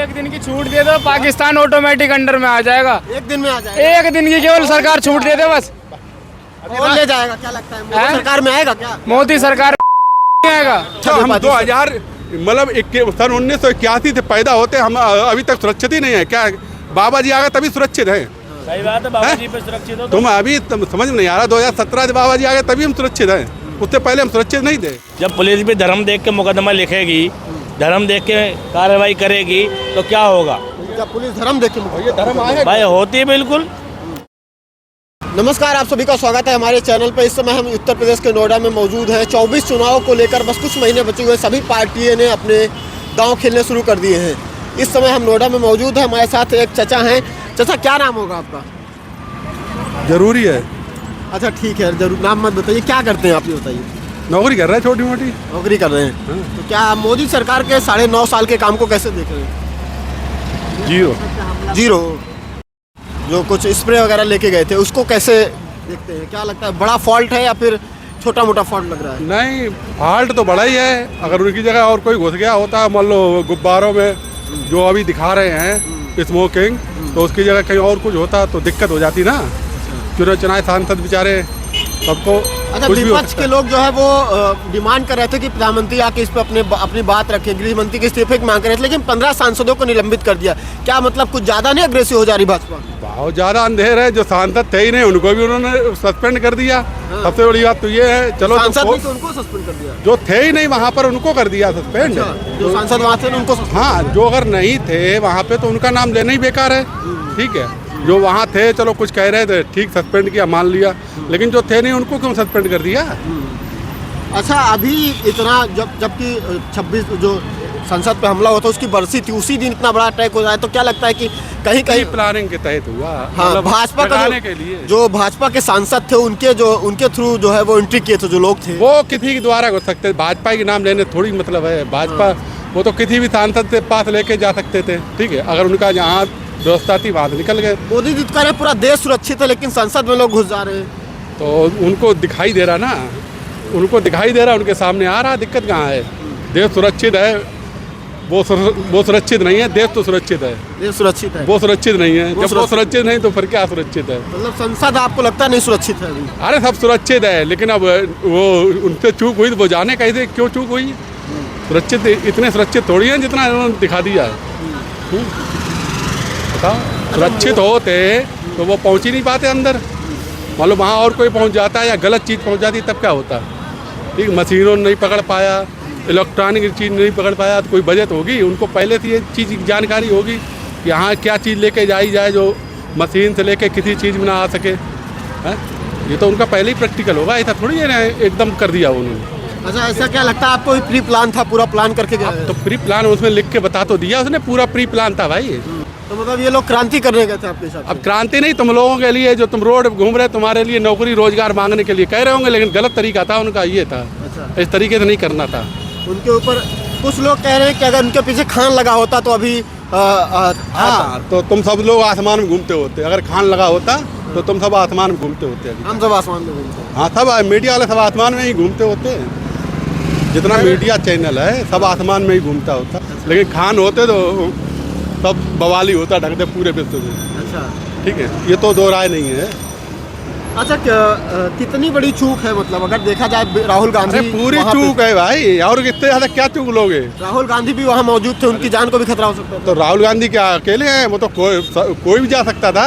एक दिन की छूट दे दो, पाकिस्तान ऑटोमेटिक अंडर में आ जाएगा। एक दिन में आ जाएगा? एक दिन की केवल सरकार छूट दे दे बस। कौन ले जाएगा, क्या लगता है? मोदी सरकार में आएगा क्या? मोदी सरकार में आएगा। हम 2000 मतलब सन 1981 से पैदा होते हम अभी तक सुरक्षित ही नहीं है क्या? बाबा जी आ गए तभी सुरक्षित है। सही बात है, बाबा जी पे सुरक्षित हो। तुम अभी समझ में नहीं आ रहा, 2017 से बाबा जी आ गए तभी हम सुरक्षित हैं, उससे पहले हम सुरक्षित नहीं थे। जब पुलिस भी धर्म देख के मुकदमा लिखेगी, धर्म देख के कार्रवाई करेगी तो क्या होगा? जब पुलिस धर्म देख के धर्म आए भाई होती है बिल्कुल। नमस्कार, आप सभी का स्वागत है हमारे चैनल पर। इस समय हम उत्तर प्रदेश के नोएडा में मौजूद हैं। 24 चुनाव को लेकर बस कुछ महीने बचे हुए, सभी पार्टियों ने अपने दांव खेलने शुरू कर दिए हैं। इस समय हम नोएडा में मौजूद हैं, हमारे साथ एक चाचा हैं। चाचा, क्या नाम होगा आपका? जरूरी है। अच्छा ठीक है, जरूर नाम मत बताइए। क्या करते हैं आप, ये बताइए। नौकरी कर रहे हैं, छोटी मोटी नौकरी कर रहे हैं। तो क्या आप मोदी सरकार के 9.5 साल के काम को कैसे देख रहे हैं? जीरो। जो कुछ स्प्रे वगैरह लेके गए थे उसको कैसे देखते हैं? क्या लगता है, बड़ा फॉल्ट है या फिर छोटा मोटा फॉल्ट लग रहा है? नहीं, फॉल्ट तो बड़ा ही है। अगर उनकी जगह और कोई घुस गया होता, मान लो गुब्बारों में जो अभी दिखा रहे हैं स्मोकिंग, तो उसकी जगह कहीं और कुछ होता तो दिक्कत हो जाती ना। चुने चुनाए सांसद बेचारे सबको। अच्छा, विपक्ष के लोग जो है वो डिमांड कर रहे थे कि प्रधानमंत्री आके इस पर अपनी बात रखें, गृह मंत्री के इस्तीफे की मांग कर रहे थे, लेकिन 15 सांसदों को निलंबित कर दिया। क्या मतलब कुछ ज्यादा नहीं अग्रेसिव हो जा रही भाजपा? बहुत ज्यादा अंधेर है। जो सांसद थे ही नहीं उनको भी उन्होंने सस्पेंड कर दिया। सबसे बड़ी बात तो ये है, चलो सांसद भी तो उनको सस्पेंड कर दिया, जो थे ही नहीं वहाँ पर उनको कर दिया सस्पेंड। जो सांसद वहाँ थे उनको। हाँ, जो अगर नहीं थे वहाँ पे तो उनका नाम लेना ही बेकार है। ठीक है, जो वहाँ थे चलो कुछ कह रहे थे, ठीक, सस्पेंड किया, मान लिया, लेकिन जो थे नहीं उनको क्यों सस्पेंड कर दिया? अच्छा, अभी इतना जबकि 26 जो संसद पे हमला हुआ था उसकी बरसी थी, उसी दिन इतना बड़ा अटैक हो जाए तो क्या लगता है कि कहीं कहीं प्लानिंग के तहत हुआ? हाँ, मतलब भाजपा का के लिए जो भाजपा के सांसद थे उनके थ्रू जो है वो एंट्री किए थे जो लोग थे। वो किसी के द्वारा हो सकते, भाजपा के नाम लेने थोड़ी मतलब है। भाजपा वो तो किसी भी सांसद से पास लेके जा सकते थे। ठीक है, अगर उनका जहाँ व्यवस्था थी वहाँ से निकल गए। मोदी जी कह रहे पूरा देश सुरक्षित है, लेकिन संसद में लोग घुस जा रहे हैं। तो उनको दिखाई दे रहा ना, उनको दिखाई दे रहा, उनके सामने आ रहा। दिक्कत कहाँ है? देश सुरक्षित है, वो सुरक्षित नहीं है। देश तो सुरक्षित है, देश सुरक्षित है, वो सुरक्षित नहीं है। जब वो सुरक्षित नहीं तो फिर क्या सुरक्षित है? मतलब संसद आपको लगता नहीं सुरक्षित है अभी? अरे सब सुरक्षित है, लेकिन अब वो उनसे चूक हुई तो वो जाने कैसे क्यों चूक हुई? सुरक्षित इतने सुरक्षित थोड़ी है जितना उन्होंने दिखा दिया है। बताओ, सुरक्षित होते तो वो पहुंच ही नहीं पाते अंदर। मान लो वहाँ और कोई पहुंच जाता है या गलत चीज़ पहुंच जाती तब क्या होता? ठीक, मशीनों नहीं पकड़ पाया, इलेक्ट्रॉनिक चीज़ नहीं पकड़ पाया तो कोई बजट होगी। उनको पहले से ये चीज़ की जानकारी होगी कि यहाँ क्या चीज़ लेके जाई जाए जो मशीन से लेके किसी चीज़ में ना आ सके है? ये तो उनका पहले ही प्रैक्टिकल होगा, ऐसा थोड़ी है एकदम कर दिया उन्होंने। अच्छा, ऐसा क्या लगता है आपको? प्री प्लान था, पूरा प्लान करके गया? तो प्री प्लान उसमें लिख के बता तो दिया उसने, पूरा प्री प्लान था भाई। तो मतलब ये लोग क्रांति करने गए थे आपके हिसाब से? अब क्रांति नहीं, तुम लोगों के लिए जो तुम रोड घूम रहे, तुम्हारे लिए नौकरी रोजगार मांगने के लिए कह रहे होंगे, लेकिन गलत तरीका था उनका, ये था। अच्छा, इस तरीके से नहीं करना था। उनके ऊपर कुछ लोग कह रहे हैं कि अगर उनके पीछे खान लगा होता तो अभी हाँ, तो तुम सब लोग आसमान में घूमते होते। अगर खान लगा होता तो तुम सब आसमान में घूमते होते। हम सब आसमान में घूमते हैं। हाँ, सब मीडिया वाले सब आसमान में ही घूमते होते। जितना मीडिया चैनल है सब आसमान में ही घूमता होता, लेकिन खान होते तो सब बवाली होता, ढंग से पूरे विश्व में। अच्छा, ठीक है, ये तो दो राय नहीं है। अच्छा, कितनी बड़ी चूक है, मतलब अगर देखा जाए राहुल गांधी पूरी चूक है भाई, और कितने ज्यादा क्या चूक लोगे? राहुल गांधी भी वहाँ मौजूद थे, उनकी जान को भी खतरा हो सकता था। तो राहुल गांधी क्या अकेले हैं? वो तो कोई भी जा सकता था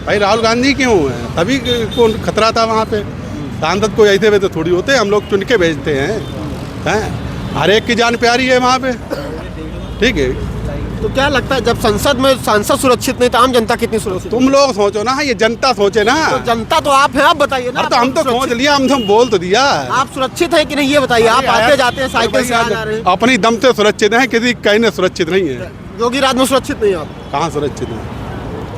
भाई। राहुल गांधी क्यों है? सभी को खतरा था वहाँ पे। सांसद को ऐसे वैसे थोड़ी होते, हम लोग चुन के भेजते हैं। हर एक की जान प्यारी है वहाँ पे। ठीक है, तो क्या लगता है जब संसद में सांसद सुरक्षित नहीं तो आम जनता कितनी सुरक्षित? तुम लोग सोचो ना, ये जनता सोचे ना। तो जनता तो आप हैं, आप बताइए ना। तो हम तो सोच लिया, हम तो बोल तो दिया। आप सुरक्षित है कि नहीं ये बताइए। आप आते जाते हैं, साइकिल से आ जा रहे हैं। अपनी दम से सुरक्षित है, किसी कहने सुरक्षित नहीं है। योगी राज में सुरक्षित नहीं है आप? कहाँ सुरक्षित है?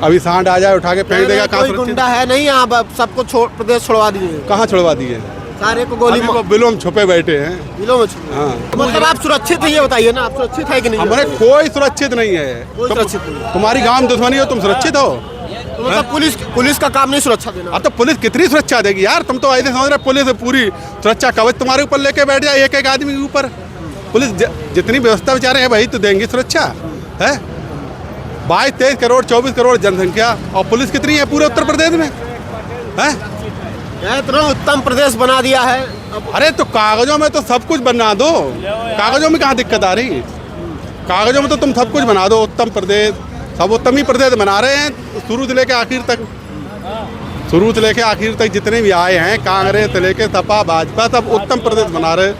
अभी सांड आ जाए उठा के फेंक देगा, कहाँ सुरक्षित? गुंडा है नहीं यहाँ, सबको प्रदेश छोड़वा दिए। कहाँ छोड़वा दिए? सारे को गोली बिलों में छुपे बैठे हैं। बिलों में छुपे? हाँ। मतलब आप सुरक्षित है ये बताइए ना, आप सुरक्षित है कि नहीं? हमारे कोई सुरक्षित नहीं है। कोई सुरक्षित नहीं। तुम्हारी गांव में दुश्मनी हो, तुम सुरक्षित हो? तो मतलब पुलिस का काम नहीं सुरक्षा देना? अब तो पुलिस कितनी सुरक्षा देगी यार? तुम तो ऐसे समझ रहे पुलिस पूरी सुरक्षा कवच तुम्हारे ऊपर लेके बैठ जाए, एक एक आदमी के ऊपर। पुलिस जितनी व्यवस्था बेचारे है वही तो देंगी सुरक्षा। है 22-23 करोड़ 24 करोड़ जनसंख्या और पुलिस कितनी है पूरे उत्तर प्रदेश में है? इतना उत्तम प्रदेश बना दिया है। अब अरे तो कागजों में तो सब कुछ बना दो, कागजों में कहाँ दिक्कत आ रही? कागजों में तो तुम सब कुछ बना दो, उत्तम प्रदेश, सब उत्तम ही प्रदेश बना रहे हैं शुरू से लेकर आखिर तक। शुरू से लेकर आखिर तक जितने भी आए हैं कांग्रेस से लेकर सपा भाजपा सब उत्तम प्रदेश बना रहे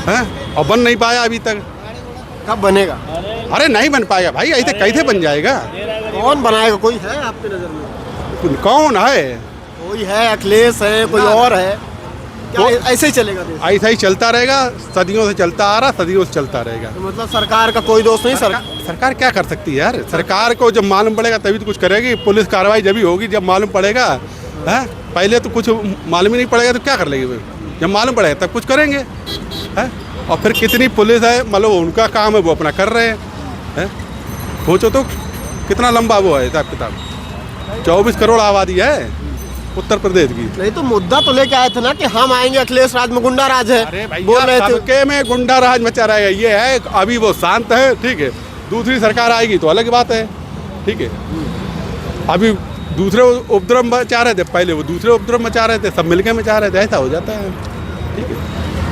हैं और बन नहीं पाया अभी तक। कब बनेगा? अरे नहीं बन पाएगा भाई, ऐसे कैसे बन जाएगा? कौन बनाएगा? कोई है आपकी नजर में? कौन है? कोई है? अखिलेश है? कोई और है? क्या ऐसे ही चलेगा देश? ऐसा ही चलता रहेगा, सदियों से चलता आ रहा, सदियों से चलता रहेगा। तो मतलब सरकार का कोई दोष नहीं? सरकार क्या कर सकती है यार? सरकार को जब मालूम पड़ेगा तभी तो कुछ करेगी। पुलिस कार्रवाई जब ही होगी जब मालूम पड़ेगा, है? पहले तो कुछ मालूम ही नहीं पड़ेगा तो क्या कर लेगी वो? जब मालूम पड़ेगा तब कुछ करेंगे, है? और फिर कितनी पुलिस है, मतलब उनका काम है वो अपना कर रहे हैं। सोचो तो कितना लंबा वो है हिसाब किताब। 24 करोड़ आबादी है उत्तर प्रदेश की। नहीं तो मुद्दा तो लेके आए थे ना कि हम आएंगे अखिलेश राज में गुंडा राज है, अरे भाई बोल रहे थे। सबके में गुंडा राज मचा रहेगा, ये है अभी वो शांत है, ठीक है। दूसरी सरकार आएगी तो अलग बात है, ठीक है। अभी दूसरे उपद्रव मचा रहे थे, पहले वो दूसरे उपद्रव मचा रहे थे, सब मिलके मचा रहे थे, ऐसा हो जाता है, ठीक है।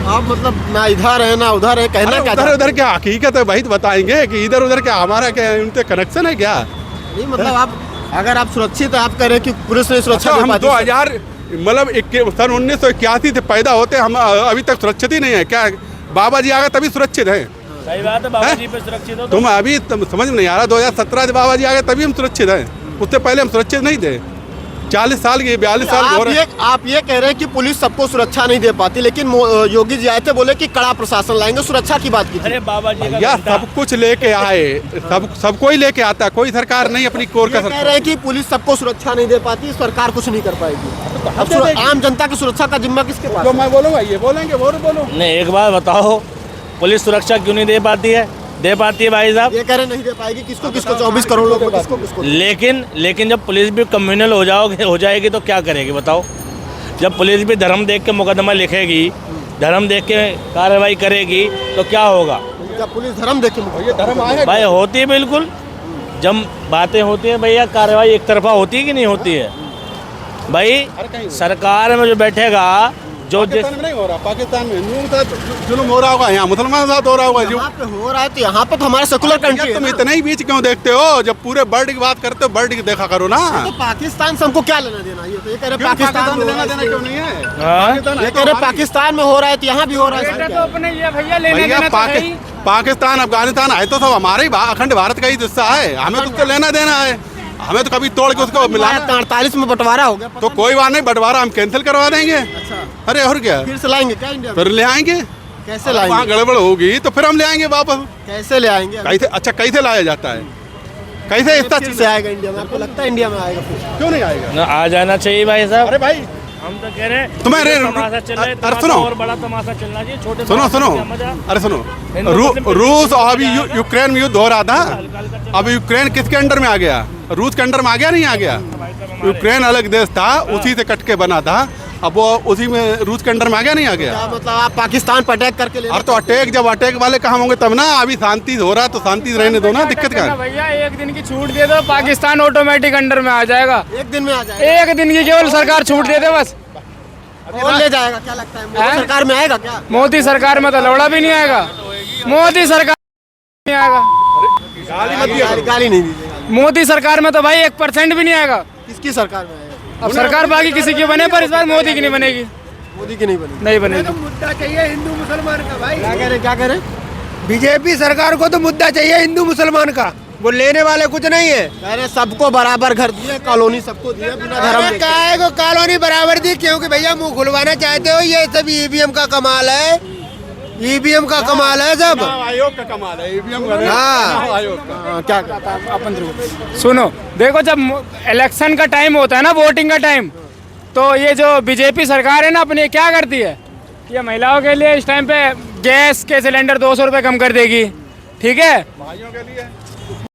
आप मतलब ना इधर है ना उधर है, कहना क्या? इधर उधर क्या हकीकत है भाई तो बताएंगे कि इधर उधर क्या हमारा क्या उनसे कनेक्शन है क्या? नहीं मतलब आप अगर आप सुरक्षित है, आप कह रहे हैं कि पुलिस ने सुरक्षा अच्छा, दे हम पाती? 2000 मतलब सन 1981 से पैदा होते हम अभी तक सुरक्षित ही नहीं है क्या? बाबा जी आ गए तभी सुरक्षित हैं। सही बात है, बाबा जी पे सुरक्षित हो तुम अभी समझ में नहीं आ रहा, 2017 से बाबा जी आ गए तभी हम सुरक्षित हैं, उससे पहले हम सुरक्षित नहीं थे। 40 साल की 42 साल हो रहे। आप ये कह रहे हैं कि पुलिस सबको सुरक्षा नहीं दे पाती, लेकिन योगी जी आए थे, बोले कि कड़ा प्रशासन लाएंगे, सुरक्षा की बात की थी। अरे बाबा जी का यार सब कुछ लेके आए, सबको ही लेके आता है, कोई सरकार नहीं अपनी कोर का कह रहे हैं कि पुलिस सबको सुरक्षा नहीं दे पाती, सरकार कुछ नहीं कर पाएगी। अब आम जनता की सुरक्षा का जिम्मा किसके पास? जो मैं बोलूँगा ये बोलेंगे, वो बोलो। नहीं, एक बात बताओ, पुलिस सुरक्षा क्यों नहीं दे पाती है? दे पाती है भाई साहब। ये कह रहे नहीं दे पाएगी, किसको 24 करोड़ लोग किसको? लेकिन जब पुलिस भी कम्युनल हो जाएगी तो क्या करेगी बताओ? जब पुलिस भी धर्म देख के मुकदमा लिखेगी, धर्म देख के कार्रवाई करेगी तो क्या होगा? क्या पुलिस धर्म देख के? ये धर्म आए भाई होती है बिल्कुल, जब बातें होती हैं भैया कार्रवाई एक तरफा होती है कि नहीं होती है? भाई सरकार में जो बैठेगा, जो पाकिस्तान में नहीं हो रहा, पाकिस्तान में हिंदुओं के साथ जुल्म हो रहा होगा, यहाँ मुसलमानों के साथ हो रहा होगा। यहाँ पे हो रहा है तो यहाँ पे तो हमारा सेकुलर कंट्री है। तुम इतना ही बीच क्यों देखते हो? जब पूरे वर्ल्ड की बात करते हो वर्ल्ड की देखा करो ना। तो पाकिस्तान से हमको क्या लेना देना? ये तो ये कह रहे पाकिस्तान में लेना देना क्यों नहीं है? ये कह रहे पाकिस्तान में हो रहा है तो यहाँ भी हो रहा है। तो अपने ये भैया लेने भैया देना तो है ही। पाकिस्तान अफगानिस्तान है तो सब हमारे ही अखंड भारत का ही हिस्सा है, हमें तो उसको लेना देना है, हमें तो कभी तोड़ के उसको मिलाना। 48 में बंटवारा हो गया तो कोई बात नहीं, बंटवारा हम कैंसिल करवा देंगे। अच्छा, अरे और क्या, फिर से लाएंगे क्या इंडिया में? फिर ले आएंगे। कैसे वहाँ लाएंगे? गड़बड़ होगी तो फिर हम ले आएंगे वापस। कैसे ले आएंगे? कैसे? अच्छा कैसे लाया जाता है? कैसे इतना फिर से आएगा इंडिया में? आपको लगता है इंडिया में आएगा फिर? क्यों नहीं आएगा? आ जाना चाहिए भाई साहब। अरे भाई हम तो कह रहे हैं तुम्हें तमाशा चल रहा है, अरे तमाशा सुनो, और बड़ा तमाशा चलना चाहिए, छोटे सुनो तमाशे सुनो, में क्या मजा? अरे सुनो, हिंदू मुस्लिम रूस और अभी यूक्रेन में युद्ध हो रहा था। अब यूक्रेन किसके अंडर में आ गया? रूस के अंडर में आ गया, नहीं आ गया? यूक्रेन अलग देश था, उसी से कट के बना था, अब वो उसी में रूस के अंडर में आ गया, नहीं आ गया? क्या मतलब आप पाकिस्तान पर अटैक करके ले? और तो अटैक जब अटैक वाले कहाँ होंगे तब ना, अभी शांति हो रहा है तो शांति से रहने दो ना, दिक्कत क्या है? भैया एक दिन की छूट दे दो, पाकिस्तान ऑटोमेटिक अंडर में आ जाएगा। एक दिन में आ जाएगा? एक दिन की केवल सरकार छूट दे दे बस। कौन ले जाएगा? क्या लगता है मोदी सरकार में आएगा क्या? मोदी सरकार में तो लौड़ा भी नहीं आएगा, मोदी सरकार नहीं आएगा, गाली नहीं दीजिएगा। मोदी सरकार में तो भाई 1% भी नहीं आएगा। किसकी सरकार में आएगा? अब सरकार बाकी किसी की बने पर इस बार मोदी की नहीं बनेगी, मोदी की नहीं बनेगी। नहीं बनेगी। मुद्दा चाहिए हिंदू मुसलमान का भाई। क्या कह रहे? क्या कह रहे? बीजेपी सरकार को तो मुद्दा चाहिए हिंदू मुसलमान का, वो लेने वाले कुछ नहीं है। कह रहे सबको बराबर घर दिए, कॉलोनी सबको दिए बिना धर्म अरे देखे। काय को कॉलोनी बराबर दी? क्योंकि भैया मुंह खुलवाना चाहते हो, ये सब ईवीएम का कमाल है, ईवीएम का कमाल है सब। आयोग का कमाल है, ईवीएम का हाँ। आयोग का। हाँ, क्या कहता है? अपन सुनो, देखो जब इलेक्शन का टाइम होता है ना, वोटिंग का टाइम, तो ये जो बीजेपी सरकार है ना अपनी, क्या करती है, ये महिलाओं के लिए इस टाइम पे गैस के सिलेंडर 200 रुपये कम कर देगी, ठीक है? भाइयों के लिए